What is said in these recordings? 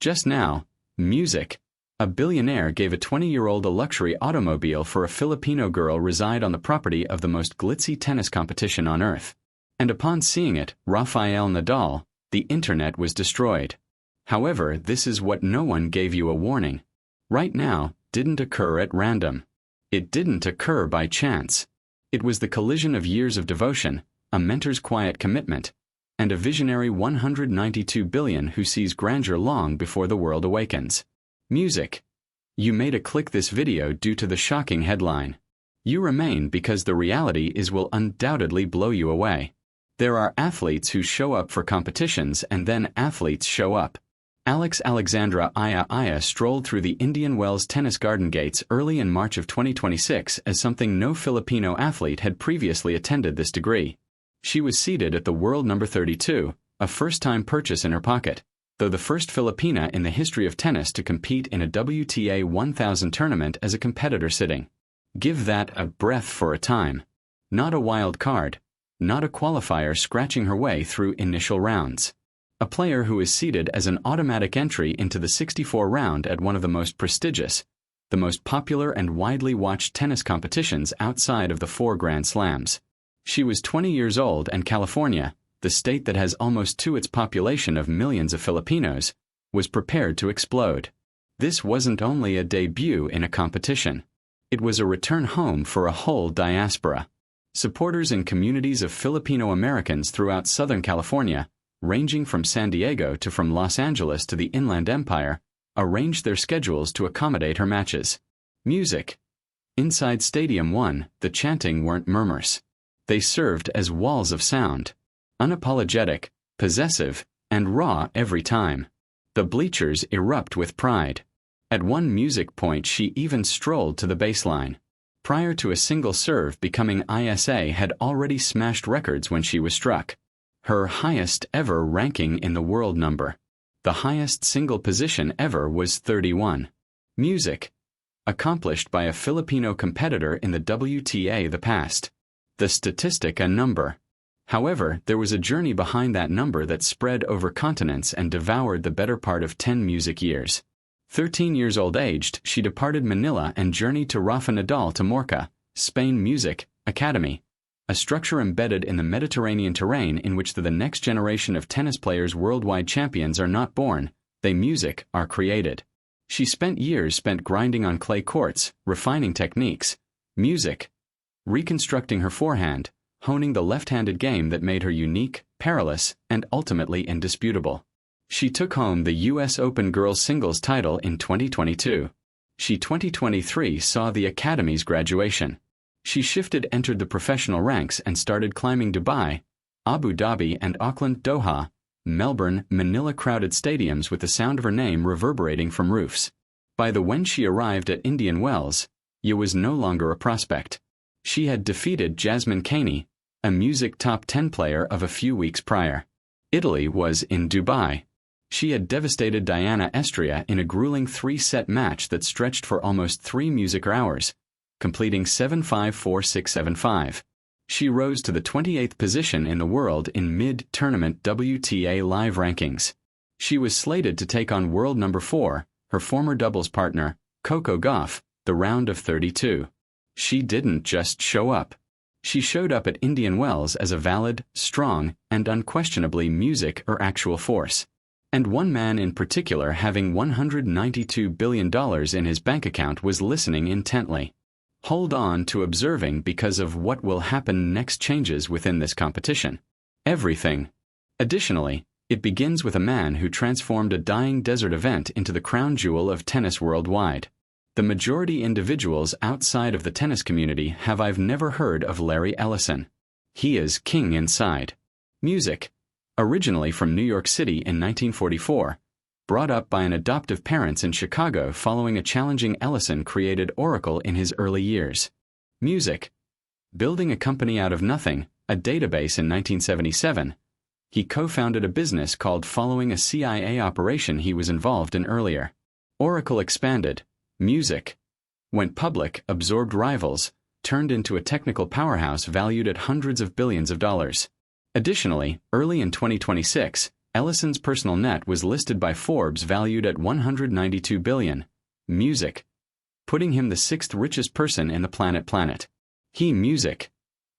Just now, music. A billionaire gave a 20-year-old a luxury automobile for a Filipino girl reside on the property of the most glitzy tennis competition on earth. And upon seeing it, Rafael Nadal, the internet was destroyed. However, this is what no one gave you a warning. Right now, didn't occur at random. It didn't occur by chance. It was the collision of years of devotion, a mentor's quiet commitment, and a visionary 192 billion who sees grandeur long before the world awakens. Music. You made a click this video due to the shocking headline. You remain because the reality is will undoubtedly blow you away. There are athletes who show up for competitions and then athletes show up. Alexandra Eala strolled through the Indian Wells tennis garden gates early in March of 2026 as something no Filipino athlete had previously attended this degree. She was seated at the world number 32, a first-time purchase in her pocket, though the first Filipina in the history of tennis to compete in a WTA 1000 tournament as a competitor sitting. Give that a breath for a time. Not a wild card. Not a qualifier scratching her way through initial rounds. A player who is seated as an automatic entry into the 64 round at one of the most prestigious, the most popular and widely watched tennis competitions outside of the 4 Grand Slams. She was 20 years old and California, the state that has almost to its population of millions of Filipinos, was prepared to explode. This wasn't only a debut in a competition. It was a return home for a whole diaspora. Supporters in communities of Filipino Americans throughout Southern California, ranging from San Diego to from Los Angeles to the Inland Empire, arranged their schedules to accommodate her matches. Music. Inside Stadium 1, the chanting weren't murmurs. They served as walls of sound. Unapologetic, possessive, and raw every time. The bleachers erupt with pride. At one music point she even strolled to the baseline. Prior to a single serve becoming ISA had already smashed records when she was struck. Her highest ever ranking in the world number. The highest single position ever was 31. Music. Accomplished by a Filipino competitor in the WTA the past. The statistic a number. However, there was a journey behind that number that spread over continents and devoured the better part of 10 music years. 13 years old aged, she departed Manila and journeyed to Rafa Nadal to Morca, Spain Music Academy, a structure embedded in the Mediterranean terrain in which the next generation of tennis players worldwide champions are not born, they music are created. She spent years grinding on clay courts, refining techniques, music, reconstructing her forehand, honing the left-handed game that made her unique, perilous, and ultimately indisputable. She took home the U.S. Open girls singles title in 2022. 2023 saw the Academy's graduation. She entered the professional ranks and started climbing Dubai, Abu Dhabi and Auckland, Doha, Melbourne, Manila crowded stadiums with the sound of her name reverberating from roofs. By the when she arrived at Indian Wells, Eala was no longer a prospect. She had defeated Jasmine Caney, a music top 10 player of a few weeks prior. Italy was in Dubai. She had devastated Diana Estria in a grueling 3-set match that stretched for almost 3 music hours, completing 7-5-4-6-7-5. She rose to the 28th position in the world in mid-tournament WTA live rankings. She was slated to take on world number 4, her former doubles partner, Coco Gauff, the round of 32. She didn't just show up. She showed up at Indian Wells as a valid, strong, and unquestionably music or actual force. And one man in particular having $192 billion in his bank account was listening intently. Hold on to observing because of what will happen next changes within this competition. Everything. Additionally, it begins with a man who transformed a dying desert event into the crown jewel of tennis worldwide. The majority individuals outside of the tennis community have I've never heard of Larry Ellison. He is king inside. Music. Originally from New York City in 1944, brought up by an adoptive parents in Chicago following a challenging Ellison created Oracle in his early years. Music. Building a company out of nothing, a database in 1977, he co-founded a business called following a CIA operation he was involved in earlier. Oracle expanded. Music. Went public, absorbed rivals, turned into a technical powerhouse valued at hundreds of billions of dollars. Additionally, early in 2026, Ellison's personal net was listed by Forbes valued at $192 billion. Music, putting him the sixth richest person in the planet. He, Music,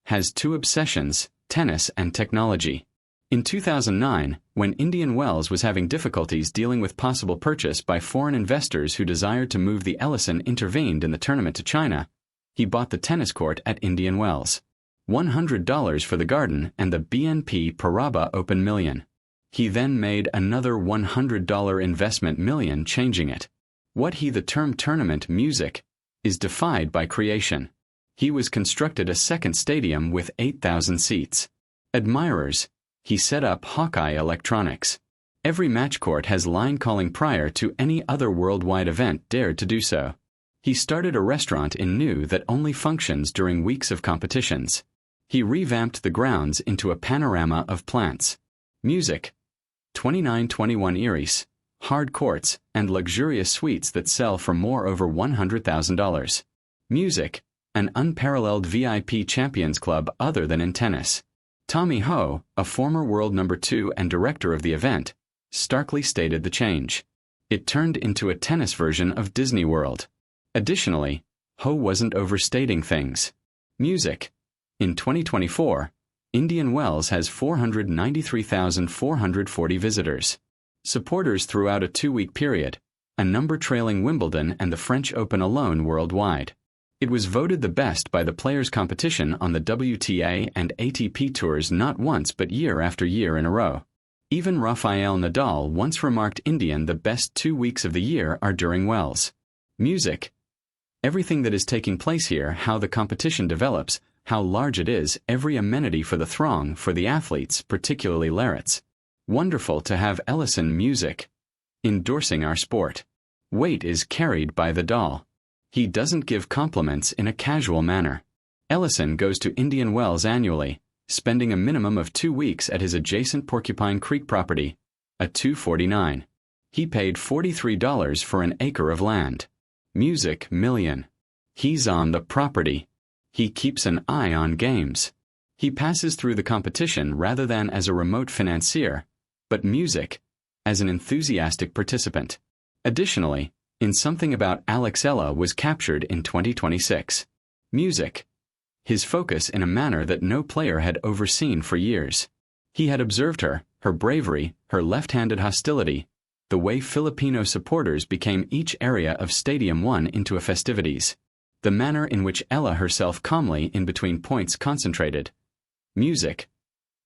has two obsessions, tennis and technology. In 2009, when Indian Wells was having difficulties dealing with possible purchase by foreign investors who desired to move, the Ellison intervened in the tournament to China. He bought the tennis court at Indian Wells. $100 for the garden and the BNP Paribas Open million. He then made another $100 investment million, changing it. What he, the term tournament music, is defied by creation. He was constructed a second stadium with 8,000 seats. Admirers, he set up Hawkeye Electronics. Every match court has line calling prior to any other worldwide event dared to do so. He started a restaurant in New that only functions during weeks of competitions. He revamped the grounds into a panorama of plants. Music, 2921 Iris, hard courts, and luxurious suites that sell for more over $100,000. Music, an unparalleled VIP champions club other than in tennis. Tommy Ho, a former world number 2 and director of the event, starkly stated the change. It turned into a tennis version of Disney World. Additionally, Ho wasn't overstating things. Music. In 2024, Indian Wells has 493,440 visitors. Supporters throughout a 2-week period, a number trailing Wimbledon and the French Open alone worldwide. It was voted the best by the Players' Competition on the WTA and ATP tours not once but year after year in a row. Even Rafael Nadal once remarked Indian the best 2 weeks of the year are during Wells. Music. Everything that is taking place here, how the competition develops, how large it is, every amenity for the throng, for the athletes, particularly Larets. Wonderful to have Ellison Music endorsing our sport. Weight is carried by the doll. He doesn't give compliments in a casual manner. Ellison goes to Indian Wells annually, spending a minimum of 2 weeks at his adjacent Porcupine Creek property, a 249. He paid $43 for an acre of land. Music million. He's on the property. He keeps an eye on games. He passes through the competition rather than as a remote financier, but Music, as an enthusiastic participant. Additionally, in Something About Eala was captured in 2026. Music. His focus in a manner that no player had overseen for years. He had observed her bravery, her left-handed hostility, the way Filipino supporters became each area of Stadium 1 into a festivities, the manner in which Eala herself calmly in between points concentrated. Music.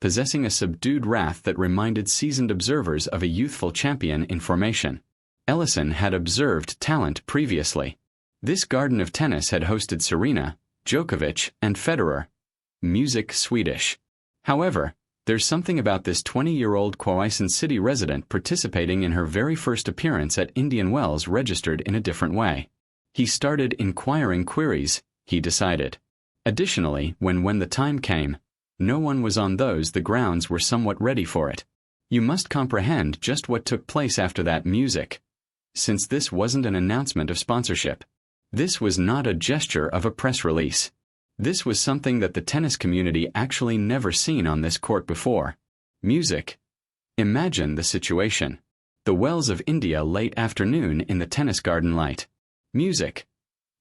Possessing a subdued wrath that reminded seasoned observers of a youthful champion in formation. Ellison had observed talent previously. This garden of tennis had hosted Serena, Djokovic, and Federer. Music Swedish. However, there's something about this 20-year-old Quezon City resident participating in her very first appearance at Indian Wells registered in a different way. He started inquiring queries, he decided. Additionally, when the time came, no one was on those the grounds were somewhat ready for it. You must comprehend just what took place after that. Music. Since this wasn't an announcement of sponsorship. This was not a gesture of a press release. This was something that the tennis community actually never seen on this court before. Music. Imagine the situation. The Wells of India late afternoon in the tennis garden light. Music.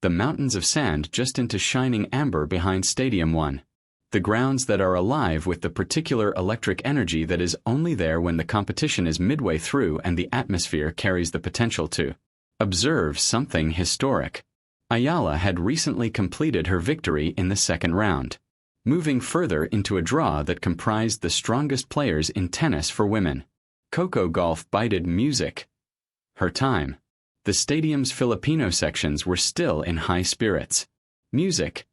The mountains of sand just into shining amber behind Stadium 1. The grounds that are alive with the particular electric energy that is only there when the competition is midway through and the atmosphere carries the potential to observe something historic. Eala had recently completed her victory in the second round, moving further into a draw that comprised the strongest players in tennis for women. Coco Golf bided Music her time. The stadium's Filipino sections were still in high spirits. Music.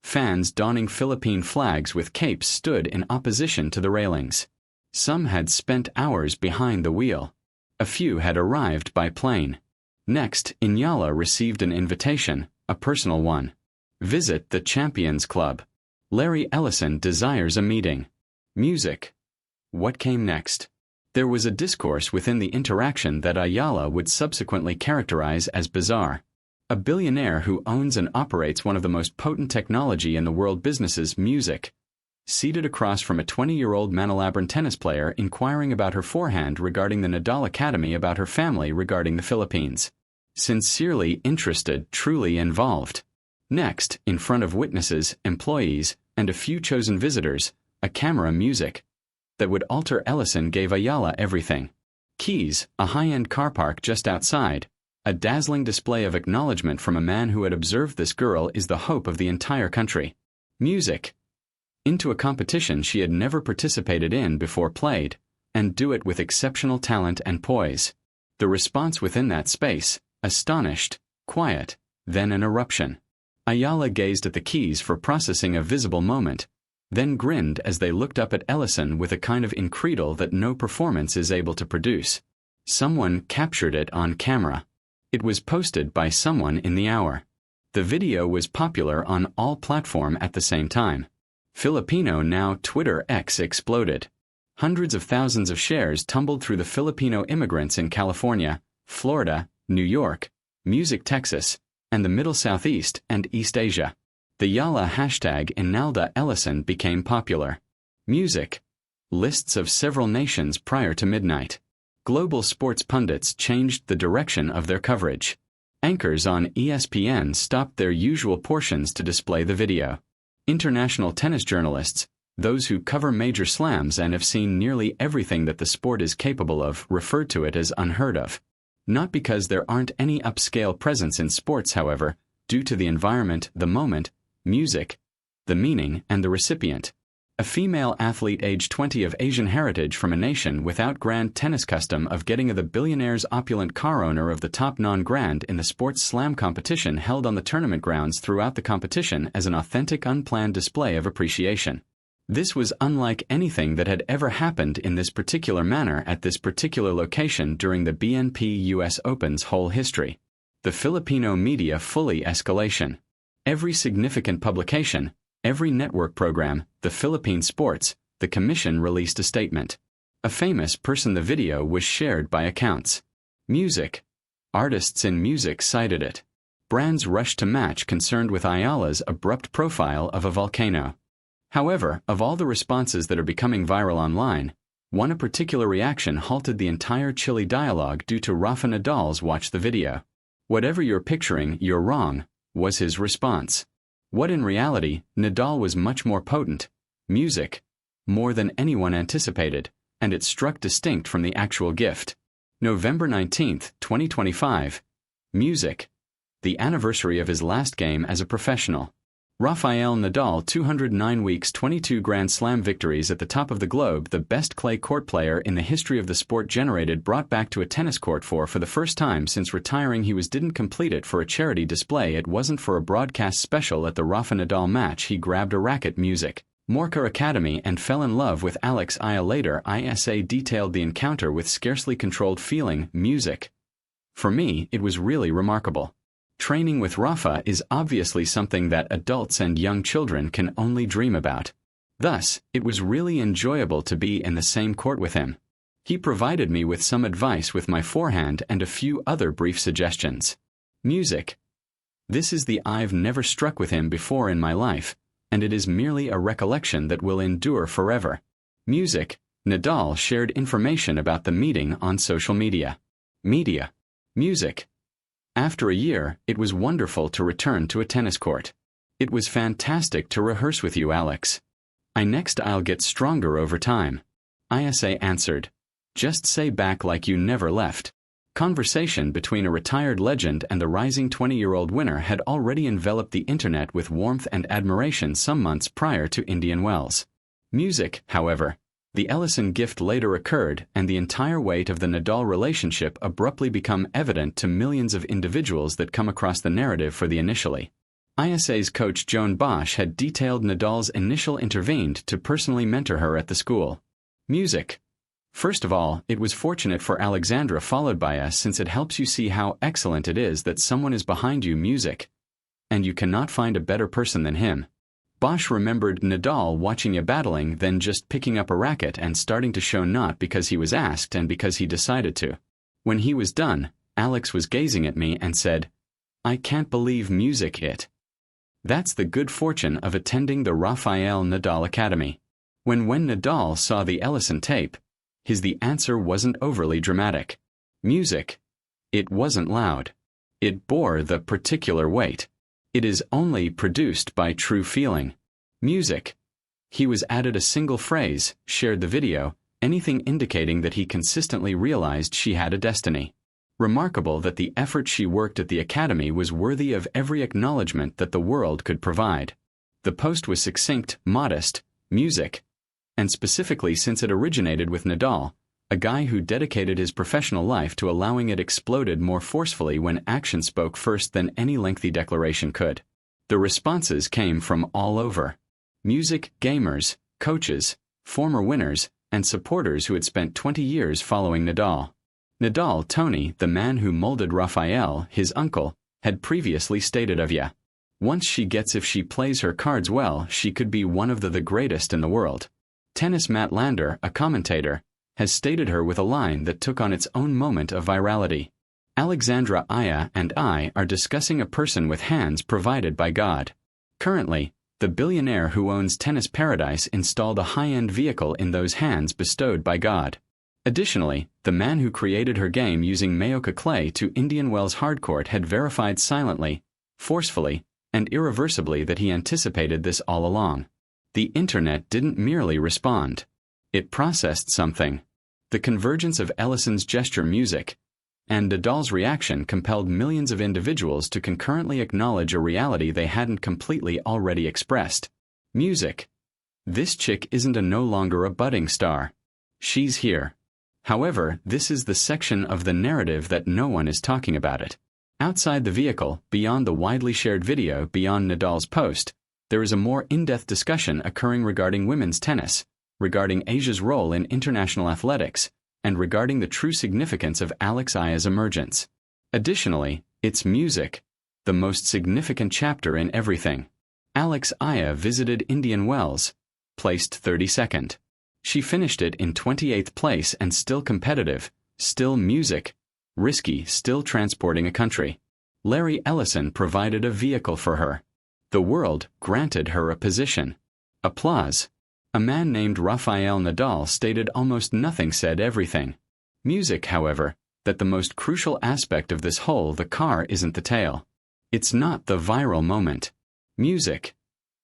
Fans donning Philippine flags with capes stood in opposition to the railings. Some had spent hours behind the wheel. A few had arrived by plane. Next, Eala received an invitation, a personal one. Visit the Champions Club. Larry Ellison desires a meeting. Music. What came next? There was a discourse within the interaction that Eala would subsequently characterize as bizarre. A billionaire who owns and operates one of the most potent technology in the world businesses, Music, seated across from a 20-year-old Manilabran tennis player inquiring about her forehand regarding the Nadal Academy about her family regarding the Philippines. Sincerely interested, truly involved. Next, in front of witnesses, employees, and a few chosen visitors, a camera music that would alter Ellison gave Eala everything. Keys, a high-end car park just outside, a dazzling display of acknowledgement from a man who had observed this girl is the hope of the entire country. Music. Into a competition she had never participated in before played, and do it with exceptional talent and poise. The response within that space, astonished, quiet, then an eruption. Eala gazed at the keys for processing a visible moment, then grinned as they looked up at Ellison with a kind of incredul that no performance is able to produce. Someone captured it on camera. It was posted by someone in the hour. The video was popular on all platforms at the same time. Filipino now Twitter X exploded. Hundreds of thousands of shares tumbled through the Filipino immigrants in California, Florida, New York, Music Texas, and the Middle Southeast and East Asia. The Eala hashtag Inalda Ellison became popular. Music. Lists of several nations prior to midnight. Global sports pundits changed the direction of their coverage. Anchors on ESPN stopped their usual portions to display the video. International tennis journalists, those who cover major slams and have seen nearly everything that the sport is capable of, referred to it as unheard of. Not because there aren't any upscale presence in sports, however, due to the environment, the moment, music, the meaning, and the recipient. A female athlete age 20 of Asian heritage from a nation without grand tennis custom of getting the Billionaire's opulent car owner of the top non-grand in the sports slam competition held on the tournament grounds throughout the competition as an authentic unplanned display of appreciation. This was unlike anything that had ever happened in this particular manner at this particular location during the BNP US Open's whole history. The Filipino media fully escalation. Every significant publication, every network program, the Philippine Sports, the Commission released a statement. A famous person the video was shared by accounts. Music. Artists in music cited it. Brands rushed to match concerned with Eala's abrupt profile of a volcano. However, of all the responses that are becoming viral online, one particular reaction halted the entire chilly dialogue due to Rafa Nadal's "Watch the video. Whatever you're picturing, you're wrong," was his response. What in reality, Nadal was much more potent, music, more than anyone anticipated, and it struck distinct from the actual gift. November 19, 2025. Music. The anniversary of his last game as a professional. Rafael Nadal 209 weeks 22 Grand Slam victories at the top of the globe, the best clay court player in the history of the sport generated brought back to a tennis court for the first time since retiring didn't complete it for a charity display. It wasn't for a broadcast special at the Rafa Nadal match he grabbed a racket. Music. Morcar Academy and fell in love with Alex Eala later. ISA detailed the encounter with scarcely controlled feeling. Music. For me, it was really remarkable. Training with Rafa is obviously something that adults and young children can only dream about. Thus, it was really enjoyable to be in the same court with him. He provided me with some advice with my forehand and a few other brief suggestions. Music. This is the I've never struck with him before in my life, and it is merely a recollection that will endure forever. Music. Nadal shared information about the meeting on social media. Media. Music. After a year, it was wonderful to return to a tennis court. It was fantastic to rehearse with you, Alex. I'll get stronger over time. ISA answered. Just say back like you never left. Conversation between a retired legend and the rising 20-year-old winner had already enveloped the internet with warmth and admiration some months prior to Indian Wells. Music, however. The Ellison gift later occurred, and the entire weight of the Nadal relationship abruptly became evident to millions of individuals that come across the narrative for the initially. ISA's coach Joan Bosch had detailed Nadal's initial intervened to personally mentor her at the school. Music. First of all, it was fortunate for Alexandra followed by us since it helps you see how excellent it is that someone is behind you. Music. And you cannot find a better person than him. Bosch remembered Nadal watching you battling, then just picking up a racket and starting to show not because he was asked and because he decided to. When he was done, Alex was gazing at me and said, "I can't believe music it." That's the good fortune of attending the Rafael Nadal Academy. When Nadal saw the Ellison tape, the answer wasn't overly dramatic. Music. It wasn't loud. It bore the particular weight. It is only produced by true feeling. Music. He was added a single phrase, shared the video, anything indicating that he consistently realized she had a destiny. Remarkable that the effort she worked at the academy was worthy of every acknowledgement that the world could provide. The post was succinct, modest, music, and specifically since it originated with Nadal, a guy who dedicated his professional life to allowing it exploded more forcefully when action spoke first than any lengthy declaration could. The responses came from all over. Music, gamers, coaches, former winners, and supporters who had spent 20 years following Nadal. Nadal, Tony, the man who molded Rafael, his uncle, had previously stated of ya. Once she gets if she plays her cards well, she could be one of the greatest in the world. Tennis Matt Lander, a commentator, has stated her with a line that took on its own moment of virality. Alexandra Eala and I are discussing a person with hands provided by God. Currently, the billionaire who owns Tennis Paradise installed a high-end vehicle in those hands bestowed by God. Additionally, the man who created her game using Mayoka clay to Indian Wells hardcourt had verified silently, forcefully, and irreversibly that he anticipated this all along. The internet didn't merely respond. It processed something. The convergence of Ellison's gesture music and Nadal's reaction compelled millions of individuals to concurrently acknowledge a reality they hadn't completely already expressed. Music. This chick isn't no longer a budding star. She's here. However, this is the section of the narrative that no one is talking about it. Outside the vehicle, beyond the widely shared video, beyond Nadal's post, there is a more in-depth discussion occurring regarding women's tennis, regarding Asia's role in international athletics, and regarding the true significance of Alex Aya's emergence. Additionally, it's music, the most significant chapter in everything. Alex Aya visited Indian Wells, placed 32nd. She finished it in 28th place and still competitive, still music, risky, still transporting a country. Larry Ellison provided a vehicle for her. The world granted her a position. Applause. A man named Rafael Nadal stated almost nothing said everything. Music, however, that the most crucial aspect of this whole the car isn't the tail. It's not the viral moment. Music.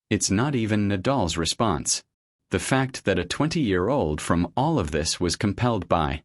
It's not even Nadal's response. The fact that a 20-year-old from all of this was compelled by